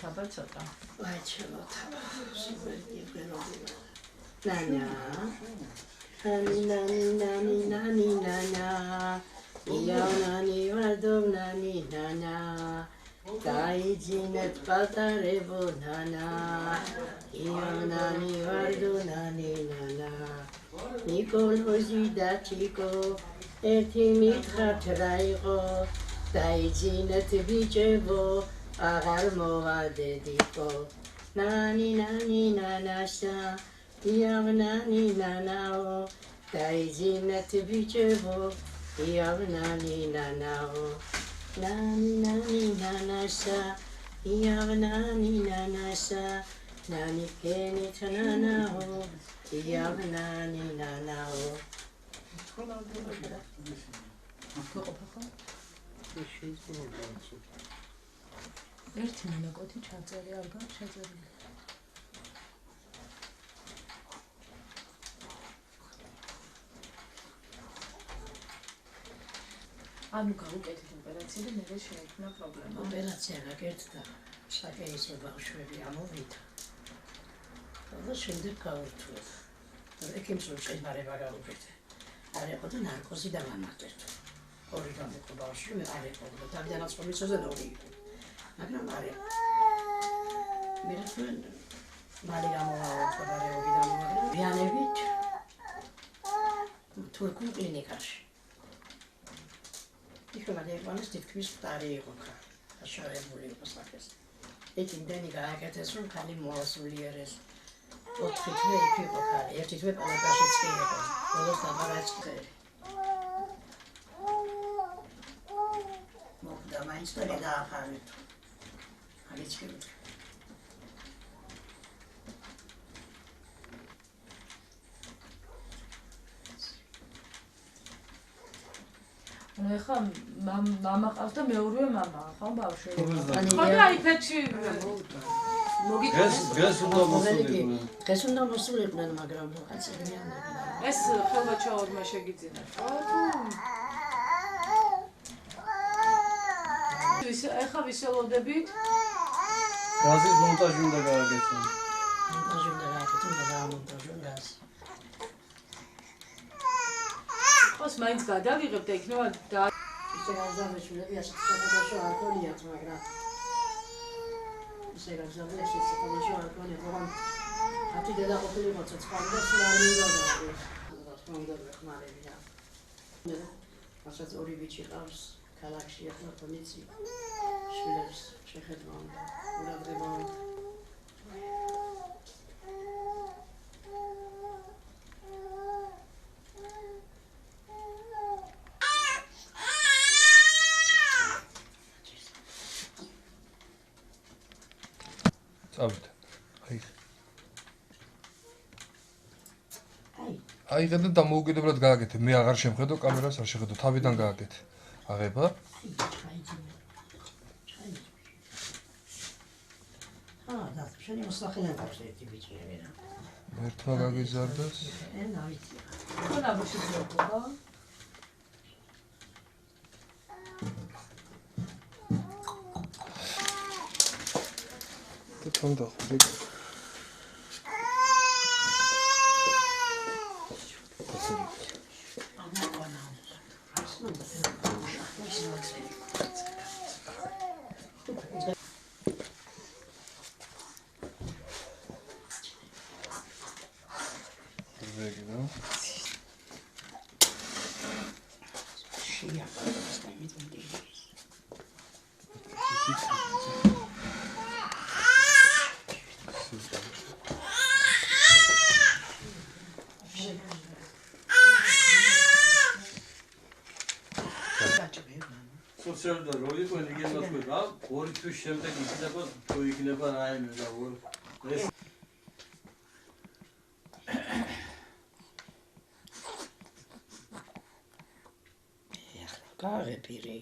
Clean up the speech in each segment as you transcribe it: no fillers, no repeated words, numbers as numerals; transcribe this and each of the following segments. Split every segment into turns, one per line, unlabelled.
თაბა ცოტა.
აი ჩემო თაბა. სიყვარული ნანა. Nani, Ianani, Vardum, Nani, Nana, Daijinet Patarevo, Nana, Ianani, Vardum, Nani, Nana, Nicol Hosida Chico, Etimitra Traigo, Daijinet Vicevo, Agarmova Dedico, Nani, Nanasha. Iavnani nanao, Daijinet vicevo, Iavnani nanao, Nani nanasha, Iavnani nanasha, Nani kenit nanao, Iavnani nanao.
ერთი მონაკოთი ჩაწერი არ გაქვს ჩაწერილი. ანუ გავუკეთეთ ოპერაცია და მე შეექმნა პრობლემა.
ოპერაცია გაკეთდა, საკეისრო ბავშვები ამოვიდა. და შემდეგ გავურთულეთ. ექიმს უწყებარება გავუკეთე. არ იყო და ნარკოზი დავამატეთ. ორი გამიყო ბავშვი, მე არ იყო და თავიდანაც კომისოზე ორი იყო. მაგრამ არ იყო. მე თქვენ მალე გამოვაყობარებიდან მაგრამ ვიანებით თურქულ კლინიკაში. Ikhmadekvanis titkvis mtari იყო ხა. აშორებული იყო სახეს. ეთინდენი გააკეთეს რომ ხალი მოასულიერეს. ოთხი თვე იქ იყო ხალი. ერთი თვე პალატაშიც კი იყო. ბოლოს დაბარაჭდა. მოხდა მაინც და დააფარეთ. აღიჩქებთ.
ანუ ეხლა მამა ყავს და მეორევე მამაა, ხო ბავშვი?
ხო
და აიფეთში მოგიწევს.
დღეს უნდა მოსულიყვნენ, მაგრამ რაღაც ერთიანები.
ეს ხელმოჩაურმა შეგიძინა, ხო? ეხლა ვისელოდებით?
გაზის მონტაჟი უნდა გააკეთო.
მონტაჟი უნდა გააკეთო, უნდა გამონტაჟო გაზი.
ხოს მაინც გადავიღებ და იქნება და
ისე გავზამეშულები ასეთ საფადაშო არ გონიათ, მაგრამ ისე გავზამეშულები ასეთ საფადაშო არ გონიათ, მაგრამ ათი დედა ყოფილიყო ცოცხალი და სულ არ მინდოდა. ხონდა ხმარებია. ასაც ორი ბიჭი ყავს ქალაქში ახლა პოლიცია. შვილებს შეხედვა უნდა, ყურადღება უნდა.
წავიდე. აი ხედა დამოუკიდებლად გააკეთე. მე აღარ შემხედო კამერას, არ შეხედო. თავიდან გააკეთე. აღება.
და შენი მოსახლეა აქვს ერთი ბიჭი რა.
ერთმა გაგიზარდას.
ენა ვიცი.
ხო ნაბუში ძროხობა.
და თონდა ხური.
სოციალურ როლი თქვენ იგენას ხდება, ორი თვის შემდეგ იქნება თუ იქნება რაიმე და ეს
გააღებირი.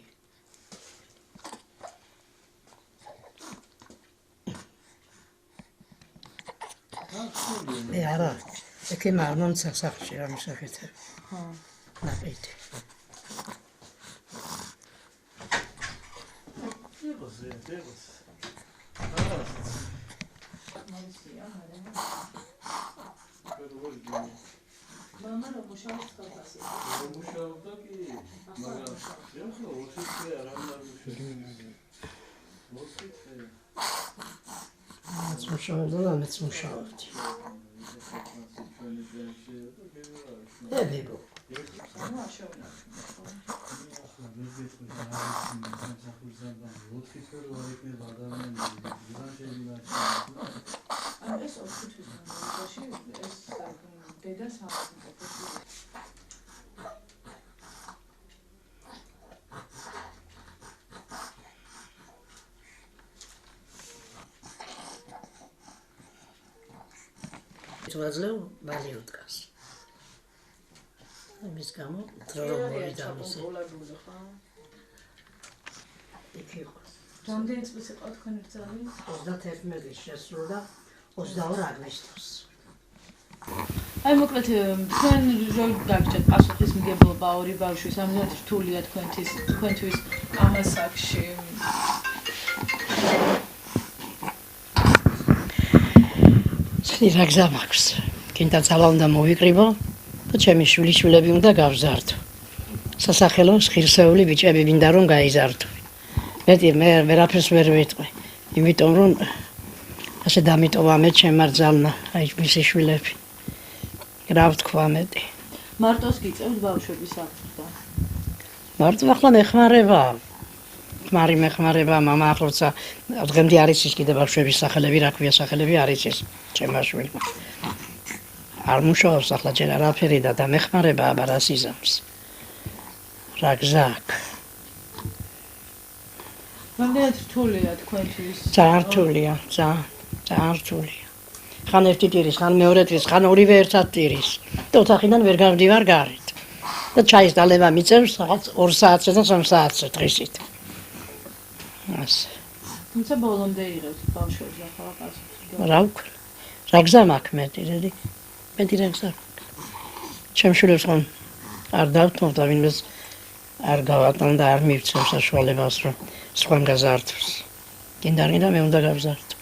არა, ექიმ არ მომცა სახლში რა მოსახეთე. ხო. ნაყიდი.
Demos.
მარიცია, მაგრამ
როგორ გინდა?
მამა რო მუშაობს კავკასიაში.
მუშაობდა კი, მაგრამ ეხლა 20 წელი არ მუშაობს. 20 წელი.
მეც მუშაობდა, მეც მუშაობდი. ებებო.
ანუ აშოვნა. ანუ ეს 4 თვის განმავლობაში ეს დედა სამყოფილი.
ვაძლევ ბალი უტკას. ამის გამო დრო მოვიდა მისი. იქ იყო.
რამდენი წლის იყო თქვენი ბრძოლი?
31 მელის შესრულდა 22 აგვისტოს.
აი მოკლედ თქვენ რო გაგჭირთ პასუხის მიგებლობა ორი ბავშვის ამჟამად რთულია თქვენთვის ამ ასაკში.
რა გზა მაქვს? კინდა ძალა უნდა მოვიკრიბო და ჩემი შვილიშვილები უნდა გავზარდო. სასახელოს ღირსეული ბიჭები მინდა რომ გაიზარდო. მე ვერაფერს ვერ ვიტყვი, იმიტომ რომ ასე დამიტოვა მე ჩემმა ძალმა, აი მისი შვილები. რა ვთქვა მეტი.
მარტოს გიწევთ ბავშვების აღზრდა?
მარტო ახლა მეხმარება. მეხმარება მამა ახლოცა დღემდე არის ის კიდე ბავშვების სახელები, რა ქვია სახელები არის ის ჩემმა შვილმა. არ მუშაობს ახლა ჯერ არაფერი და დამეხმარება აბა რა სიზამს. რა გზა აქვს?
რამდენად რთულია თქვენთვის?
ძალიან რთულია, ძალიან რთულია. ხან ერთი ტირის, ხან მეორე ტირის, ხან ორივე ერთად ტირის. და ოთახიდან ვერ გავდივარ გარეთ. და ჩაის დალევა მიწევს რაღაც 2 საათზე და 3 საათზე დღისით. ასე.
თუმცა ბოლომდე იღებს ბავშვებს ახლა პასუხს.
რა ვქნა? რა გზა მაქვს მეტი რა გზა. ჩემ შვილებს ხომ არ დავთმობ და ვინმეს არ გავატან და არ მივცემ საშუალებას რომ სხვამ გაზარდოს. კიდარგინა მე უნდა გავზარდო.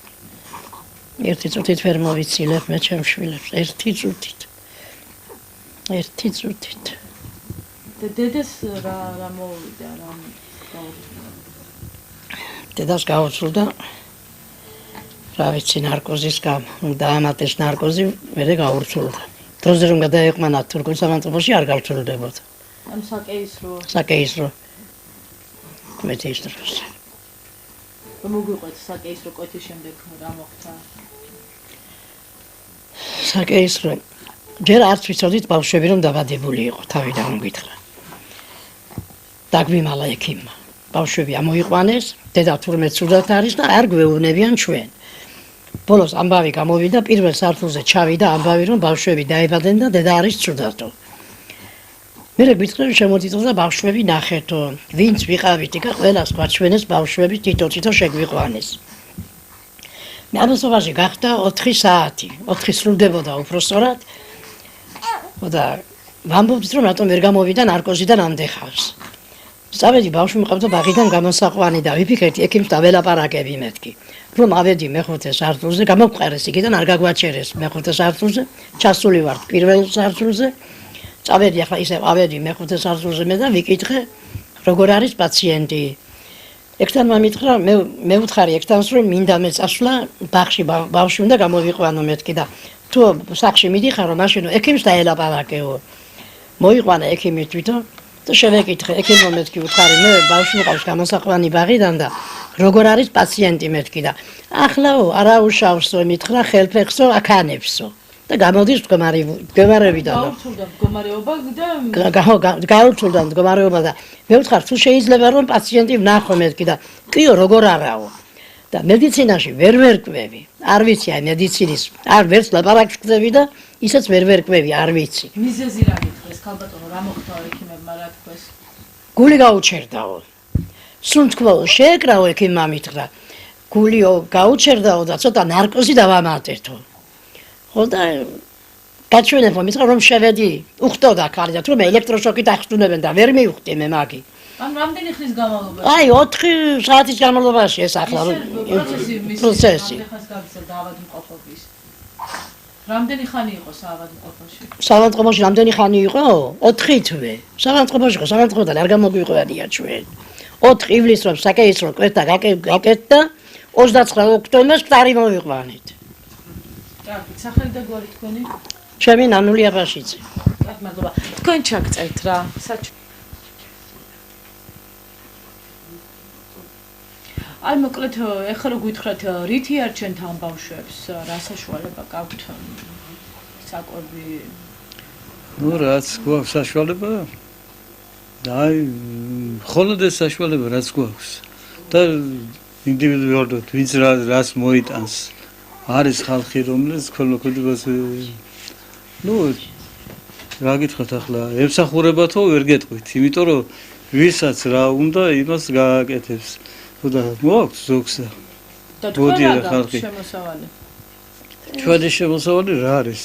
ერთი წუთით ვერ მოვიცილებ მე ჩემ შვილებს, ერთი წუთით.
და დედას რა მოვიდა, რა გაუწუდა?
დედას გაუწუდა რა ვიცი ნარკოზის გამო, დაამატეს ნარკოზი, მერე გაურწულდა. დროზე რომ გადაეყვანა თურქულ სამანტოფოში არ გავრცელდებოდა.
ანუ საკეისრო.
საკეისრო. მეტის დროს.
მოგვიყვეთ საკეისრო კვეთის შემდეგ რა მოხდა?
საკეისრო. ჯერ არც ვიცოდით ბავშვები რომ დაბადებული იყო, თავიდან მგითხრა. დაგვიმალა ექიმმა. ბავშვები ამოიყვანეს, დედა თურმე ცუდად არის და არ გვეუბნებიან ჩვენ. ბოლოს ამბავი გამოვიდა, პირველ სართულზე ჩავიდა ამბავი რომ ბავშვები დაებადნენ და დედა არის ცუდადო. მე გვითხრა რომ შემოდიწყდა ბავშვები ნახეთო, ვინც ვიყავით იქ, ყველას გვაჩვენეს ბავშვები თითო შეგვიყვანეს. მე ამასობაში გახდა 4 საათი, 4 სრულდებოდა უпроსტორად. და ვამბობთ რომ რატომ ვერ გამოვიდა ნარკოზიდან ამდეხავს. წავედი ბავშვი მყავდა ბაღიდან გამოსაყვანი და ვიფიქრეთ ექიმს დაველაპარაკები მეთქი. რომ ავედი მეხუთე სართულზე, გამოვყარეს იქიდან არ გაგვაჩერეს მეხუთე სართულზე, ჩასული ვარ პირველ სართულზე. წავედი ახლა ისე ავედი მეხუთე სართულზე მე და ვიკითხე როგორ არის პაციენტი. ექთანმა მითხრა მე ვუთხარი ექთანს რომ მინდა მე წასვლა ბაღში ბავშვი უნდა გამოვიყვანო მეთქი და თუ სახში მიდიხარო მაშინ ექიმს დაელაპარაკეო. მოიყვანა ექიმი თვითონ და შევეკითხე ექიმმა მეთქი ვუთხარი მე ბავშვი მყავს გამოსაყვანი ბაღიდან და როგორ არის პაციენტი მეთქი და ახლაო არაუშავსო მითხრა ხელფეხსო აქანებსო და გამოდის მდგომარეობიდან
გაურთულდა მდგომარეობა
და გაურთულდა მდგომარეობა და მე ვუთხარ თუ შეიძლება რომ პაციენტი ვნახო მეთქი და კიო როგორ არაო და მედიცინაში ვერ ვერკვევი არ ვიცი აი მედიცინის არ ვერც ლაპარაკს ხდები და ისეც ვერ ვერკვევი არ ვიცი
მიზეზი რა გითხრეს ქალბატონო რა მოხდა ექიმებმა რა თქვეს
გული გაუჩერდაო სულ თქვა შეეკრავო ექიმმა მითხრა გულიო გაუჩერდაო და ცოტა ნარკოზი დავამატეთო ხო და გაჩვენებო მითხრა რომ შევედი უხდოდა ქალი და თუმცა ელექტროშოკით ახსნებენ და ვერ მივხვდი მე მაგი
ან რამდენი ხნის განმავლობაში?
აი 4 საათის განმავლობაში ეს ახლა პროცესი.
ავადმყოფობის. რამდენი ხანი იყო ავადმყოფობაში?
ავადმყოფოში რამდენი ხანი იყო? 4 თვე. ავადმყოფოში იყო, ავადმყოფოდან არ გამოგვიყვანია ჩვენ. 4 ივლისს რომ საკეისრო კვერთა გაკეთდა, 29 ოქტომბერს კვარი მოვიყვანეთ.
კარგი, სახელი და გვარი თქვენი?
ჩემი ნანული აბაშიძე.
კარგი, მადლობა. თქვენ ჩაგწერთ რა. აი მოკლედ ეხლა რო გითხრათ რითი არჩენთ ამ ბავშვებს რა საშუალება გაქვთ საკვები
ნუ რაც გვაქვს საშუალება აი ხოლოდ ეს საშუალება რაც გვაქვს და ინდივიდუალურად ვინც რას მოიტანს არის ხალხი რომელიც ქოლოქოდებას ნუ რა გითხრათ ახლა ემსახურებათო ვერ გეტყვით იმიტომ რომ ვისაც რა უნდა იმას გააკეთებს და მოაქვს ზოგს
და თქვენ რა გაქვთ შემოსავალი?
ჩვენი შემოსავალი რა არის?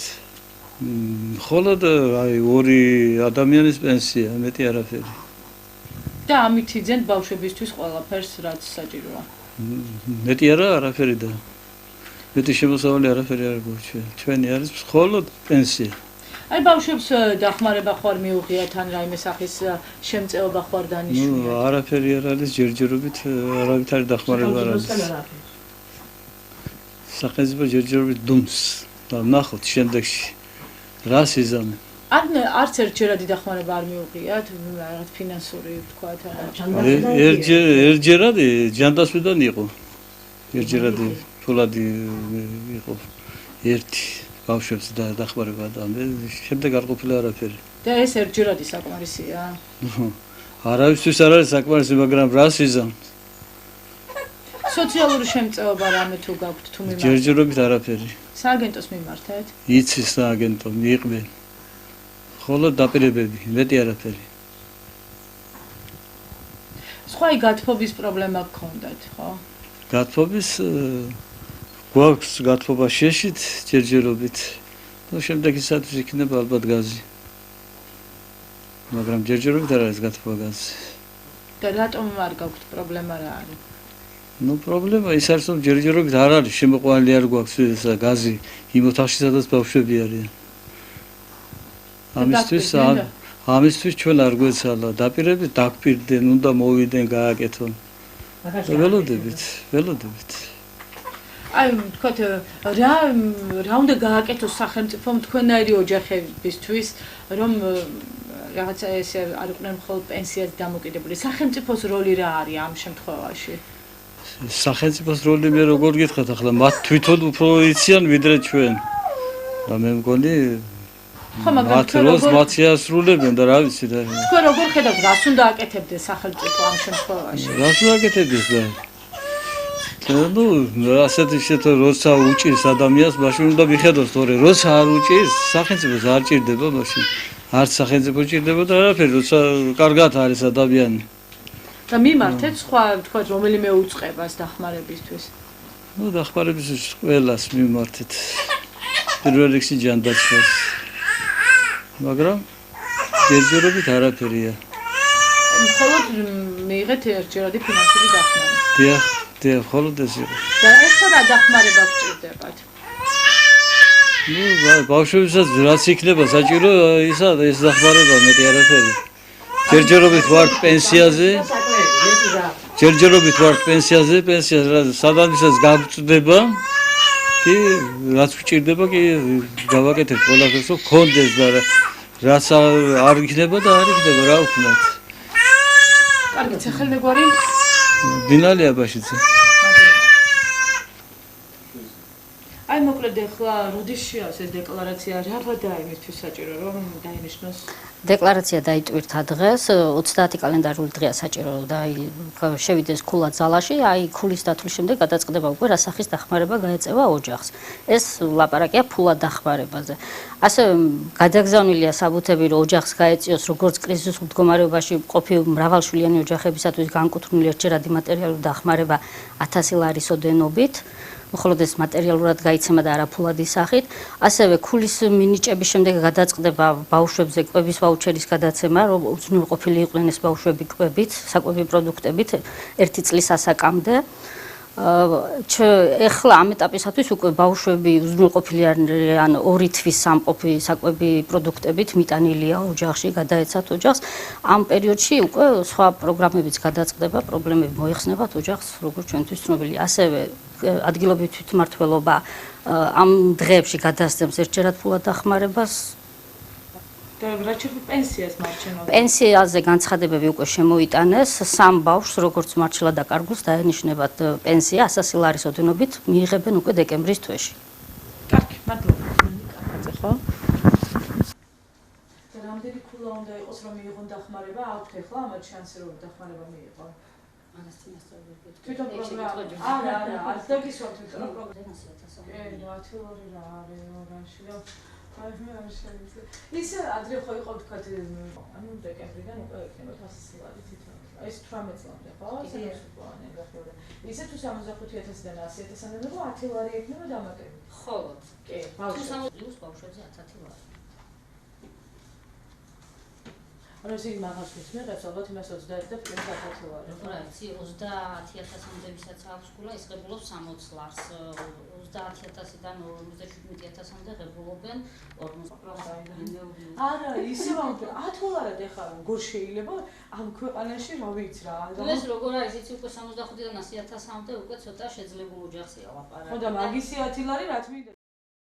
მხოლოდ აი 2 ადამიანის პენსია, მეტი არაფერი.
და ამით იძენთ ბავშვებისთვის ყველაფერს რაც საჭიროა.
მეტი არაფერი და მეტი შემოსავალი არაფერი არ გვაქვს. ჩვენი არის მხოლოდ პენსია.
აი ბავშვებს დახმარება ხوار მიუღიათ ან რაიმე სახის შემწეობა ხوار დანიშნულეთ?
ნუ არაფერი არ არის ჯერჯერობით არავით არ დახმარება არ არის. სახელმწიფო ჯერჯერობით დუმს და ნახოთ შემდეგში რა სიზამე.
არც ერთჯერადი დახმარება არ მიუღიათ, რაღაც ფინანსური ვთქვათ ან
ერთჯერადი ჯანდაცვიდან იყო. ერთჯერადი ფულადი იყო ერთი ბავშვებს და დახმარება და შემდეგ არ ყოფილა არაფერი.
და ეს ერთჯერადი საკმარისია?
არავისთვის არ არის საკმარისი, მაგრამ რა სიზამთ?
სოციალური შემწეობა რამე თუ გაქვთ თუ მიმართ?
ჯერჯერობით არაფერი.
სააგენტოს მიმართეთ?
იცის სააგენტო მიიღბენ. ხოლო დაპირებები, მეტი არაფერი.
სხვა გათბობის პრობლემა გქონდათ, ხო?
გათბობის გვაქვს გათბობა შეშით ჯერჯერობით. ნუ შემდეგისათვის იქნება ალბათ გაზი. მაგრამ ჯერჯერობით არ არის გათბობა გაზი.
და რატომ არ გაქვთ პრობლემა რა არის?
ნუ პრობლემა ის არის რომ ჯერჯერობით არ არის შემოყვანილი არ გვაქვს ესა გაზი იმ ოთახში სადაც ბავშვები არიან. ამისთვის ჩვენ არ გვეცალა დაპირებით დაგპირდნენ უნდა მოვიდნენ გააკეთონ. ველოდებით.
აი თქვათ რა უნდა გააკეთოს სახელმწიფომ თქვენაირი ოჯახებისთვის რომ რაღაცა ესე არ იყვნენ მხოლოდ პენსიად დამოკიდებული. სახელმწიფოს როლი რა არის ამ შემთხვევაში? სახელმწიფოს როლი მე როგორ გითხრათ ახლა მათ თვითონ უფრო იციან ვიდრე ჩვენ. და მე მგონი მათ როლს მათი ასრულებენ და რა ვიცი და თქვენ როგორ ხედავთ რას უნდა აკეთებდეს სახელმწიფო ამ შემთხვევაში? რას უნდა აკეთებდეს და ნუ ასეთი შეთო როცა უჭირს ადამიანს მაშინ უნდა მიხედოს თორე როცა არ უჭირს სახელმწიფოს არ ჭირდება მაშინ არც სახელმწიფო ჭირდება და არაფერი როცა კარგად არის ადამიანი და მიმართეთ სხვა თქვა რომელიმე უწყებას დახმარებისთვის ნუ დახმარებისთვის ყველას მიმართეთ პირველ რიგში ჯანდაცვას მაგრამ ჯერჯერობით არაფერია მხოლოდ მიიღეთ ერთჯერადი ფინანსური დახმარება დიახ მხოლოდ ეს იყო და ეხლა რა დახმარება გჭირდებათ ნუ ბავშვებსაც რაც იქნება საჭირო ისა ეს დახმარება მეტი არაფერი ჯერჯერობით ვართ პენსიაზე პენსია სადამისას გაგწდება კი რაც გჭირდება კი გავაკეთებ ყველაფერს რომ გქონდეს და რაც არ იქნება და არ იქნება რა ვქნათ კარგი სახელი და გვარი დინალი აბაშიძე აი მოკლედ ახლა როდის შეავს ეს დეკლარაცია რა ვადაა იმისთვის საჭირო რომ დაინიშნოს
დეკლარაცია დაიტვირთა დღეს 30 კალენდარული დღეა საჭირო და შევიდეს ქულა ძალაში აი ქულის დათვლის შემდეგ გადაწყდება უკვე რა სახის დახმარება გაეწევა ოჯახს ეს ლაპარაკია ფულად დახმარებაზე ასე გადაგზავნილია საბუთები რომ ოჯახს გაეწიოს როგორც კრიზისულ მდგომარეობაში ყოფილი მრავალშვილიანი ოჯახებისათვის განკუთვნილი ერთჯერადი მატერიალური დახმარება 1000 ლარის ოდენობით მხოლოდ ეს მატერიალურად გაიცემა და არა ფულადი სახით. ასევე ქულის მინიჭების შემდეგ გადაწყდება ბავშვებზე კვების ვაუჩერის გადაცემა, რომ უზრუნველყოფილი იყვნენ ეს ბავშვები კვებით, საკვები პროდუქტებით 1 წლის ასაკამდე. ეხლა ამ ეტაპისათვის უკვე ბავშვები უზრუნველყოფილი არიან 2 თვის სამყოფი საკვები პროდუქტებით მიტანილია ოჯახში, გადაეცათ ოჯახს. ამ პერიოდში უკვე სხვა პროგრამებიც გადაწყდება, პრობლემები მოიხსნებათ ოჯახს, როგორც ჩვენთვის ცნობილი. ასევე ადგილობრივი თვითმმართველობა ამ დღეებში გადასცემს ერთჯერად ფულად დახმარებას.
პენსიას მარჩენობა.
პენსიაზე განცხადებები უკვე შემოიტანეს, 3 ბავშვს, როგორც მარჩელა დაკარგულს დაენიშნებათ პენსია 100 ლარის ოდენობით, მიიღებენ უკვე დეკემბრის თვეში.
კარგი, მადლობა. ხო? რამდენი ქულა უნდა იყოს, რომ მიიღონ დახმარება? აქვთ ახლა ამ შანსი რომ დახმარება მიიღონ. თვითონ პროგრამა. არა, არ დაგისვათ თვითონ პროგრამა. კი, 10 ლარი რა არის ორანში და ისე ადრე ხო იყო თქვა ანუ დეკემბრიდან უკვე ექნება 100 ლარი თვითონ. ეს 18 წლამდე ხო? სამსუპლანი გახდება. ისე თუ 65,000-დან 100,000-მდე 10 ლარი ექნება დამატებით.
ხოლოდ.
კი,
ბავშვებს ბავშვებზე 10 ლარი.
ანუ ისინი მაგას მისმეღებს ალბათ იმას 21 და პლუს 10 ლარი.
რა იცი 30,000-მდე ვისაც აქვს ქულა, ის ღებულობს 60 ლარს. 30,000-დან 57,000-მდე ღებულობენ 40.
არა, ისე ვამბობ, 10 ლარად ეხლა როგორ შეიძლება ამ ქვეყანაში რა ვიცი რა.
ეს როგორ არის, იცი უკვე 65-დან 100,000-მდე უკვე ცოტა შეძლებული ოჯახია ლაპარაკი.
ხო და მაგისი 10 ლარი რა თქმა უნდა